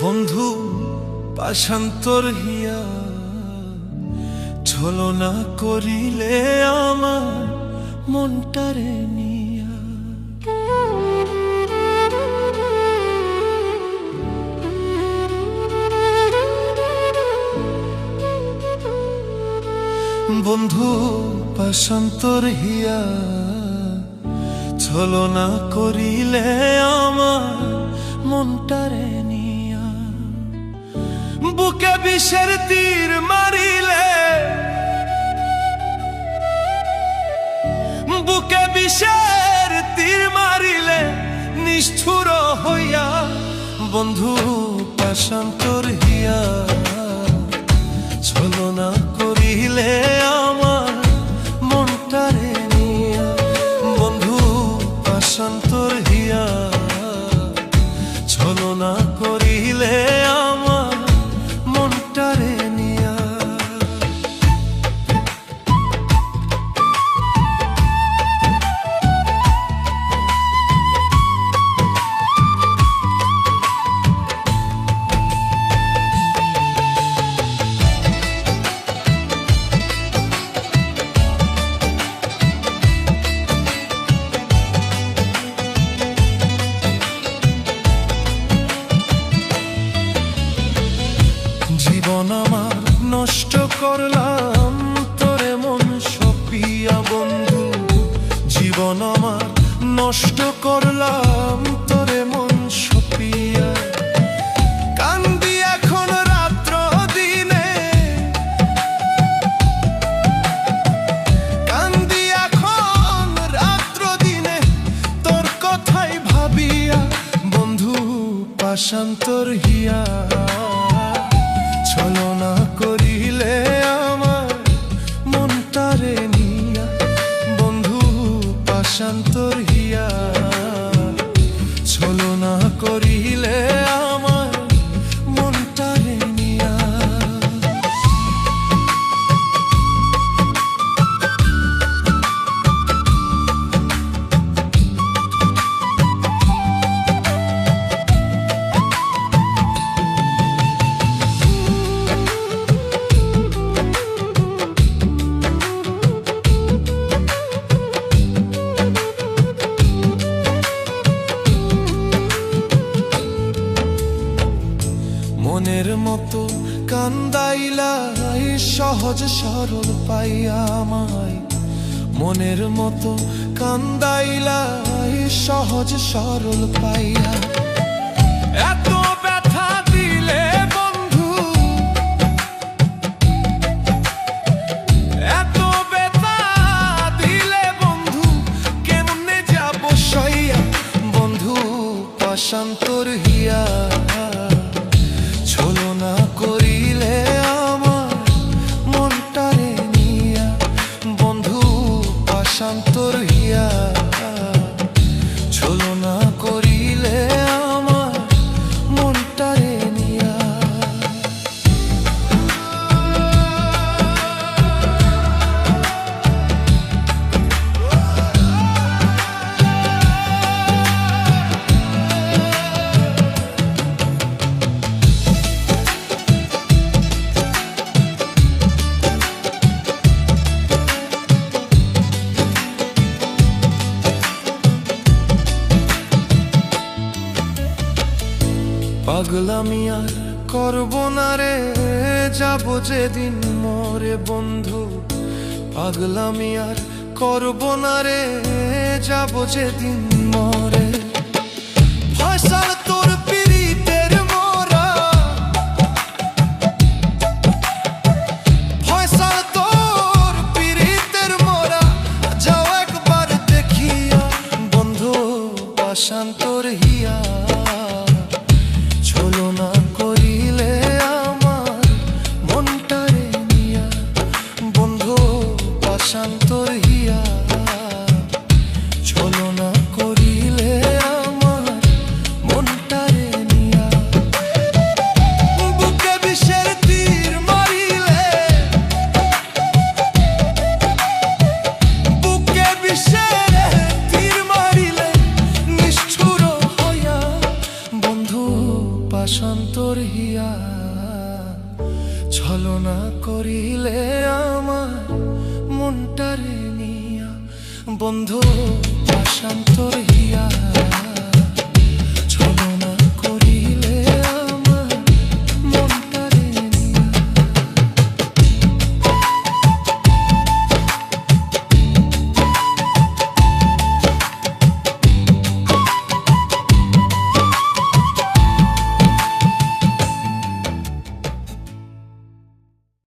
বন্ধু পাশান্তর হিয়া ছলনা করিলে আমার মনটারে নিয়া। বন্ধু পাশান্তর হিয়া ছলনা করিলে আমার মনটারে নিয়া। বুকে বিষের তীর মারিলে, বুকে বিষের তীর মারিলে নিষ্ঠুর হইয়া। বন্ধু পাশান্তর হিয়া ছলনা করিলে আমার মনটারে নিয়া। বন্ধু পাশান্তর হিয়া ছলনা করিলে আমার মনটারে নিয়া। জীবন আমার নষ্ট করলাম তোরে মন সপিয়া। বন্ধু জীবন আমার নষ্ট করলাম তোরে মন সপিয়া। কান্দি এখন রাত্র দিনে, কান্দি এখন রাত্র দিনে তোর কথাই ভাবিয়া। বন্ধু পাশান্তর হিয়া ছলনা করিলে আমার মনটারে নিয়া। বন্ধু পাশান্তর হিয়া ছলনা করিলে আমার মনটারে নিয়া। মনের মতো কান্দাইলা সহজ সরল পাইয়া আমায়। মনের মতো কান্দাইলা সহজ সরল পাইয়া। এত ব্যথা দিলে বন্ধু, এত ব্যথা দিলে বন্ধু কেমনে যাব সইয়া। বন্ধু পাশান্তর হিয়া ছলনা করিলে আমার মনটারে নিয়া। বন্ধু পাশান্তর হিয়া ছলনা করিলে আমার মনটারে নিয়া। পাগলামি আর করবো না রে, যাবো যেদিন মরে। বন্ধু পাগলামি আর করবো না রে, যাবো যেদিন মরে। ফয়সাল তোর পিরিতের মোরা, ফয়সাল তোর পিরিতের মোরা যাও একবার দেখিয়া। বন্ধু পাশান্তর হিয়া ছলনা করিলে আমার মনটারে নিয়া। বন্ধু পাশান্তর হিয়া ছলনা করিলে আমার মনটারে নিয়া। বুকে বিষের তীর মারিলে, বুকে বিষের তীর মারিলে নিষ্ঠুর হইয়া। বন্ধু পাশান্তর হিয়া